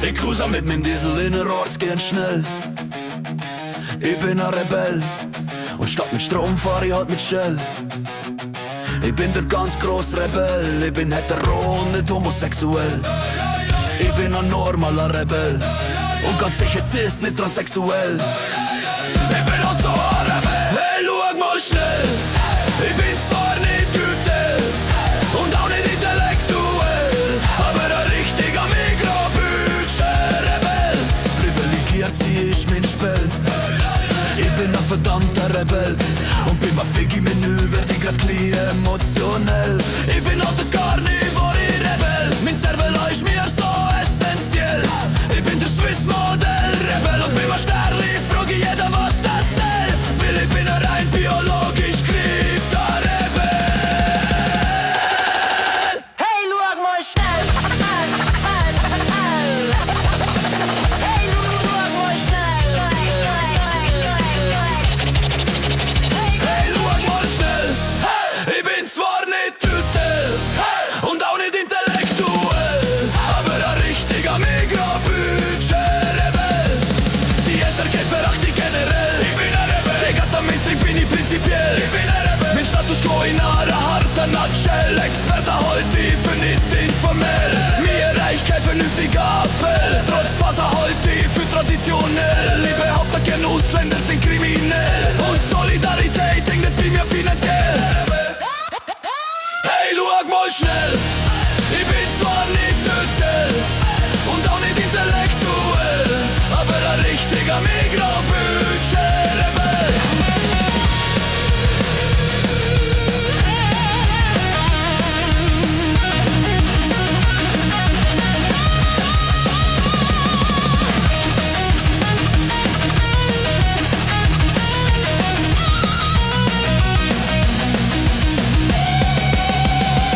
Ich cruise mit meinem Diesel in den Orts gern schnell. Ich bin ein Rebell und statt mit Strom fahr ich halt mit Shell. Ich bin der ganz grosse Rebell, ich bin hetero und nicht homosexuell. Ich bin ein normaler Rebell und ganz sicher cis, nicht transsexuell. Ich bin halt so ein Rebell, hey, schau mal schnell. Ich bin zwar nicht gütig und auch nicht intellektuell, aber ein richtiger Mikrobütsche-Rebell. Privilegiert sie ist mein Spiel. Ich bin ein verdammter Rebell und bei meinem Figi-Menü werd ich grad klein emotionell. Ich bin halt der Carnivore-Rebell, mein Cervelo ist mir so essentiell. Ich bin der Swiss-Modell-Rebell und bei meinem Sternli frag ich jeder, was das soll, weil ich bin ein rein biologisch greifter Rebell. Hey, schau mal schnell. Hey, schau mal schnell. Hey, schau mal schnell. Ich bin zwar nicht Tüte und auch nicht intellektuell, aber ein richtiger Mikrobütsche-Rebell. Die SRG verachte ich generell. Ich bin ein Rebell. Der Gatter Mainstream bin ich prinzipiell. Ich bin ein Rebell. Mein Status quo in einer harten Nutshell. Experte halt tief und nicht informell. Mir reicht kein vernünftiger Appell. Trotz Faser halt tief und traditionell. Ich behaupte gern, Ausländer sind kriminell. Und Solidarität hängt nicht bei mir finanziell. Hey, schau mal schnell. Ich bin zwar nicht Tötel und auch nicht intellektuell, aber ein richtiger Mikrobütsche-Rebell.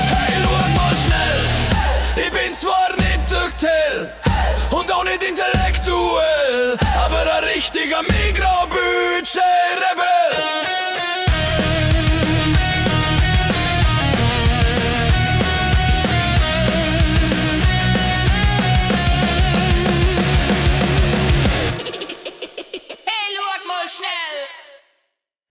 Hey, schau mal schnell. Ich bin zwar nicht Tötel und auch nicht intellektuell, aber ein richtiger Mikrobütsche-Rebell.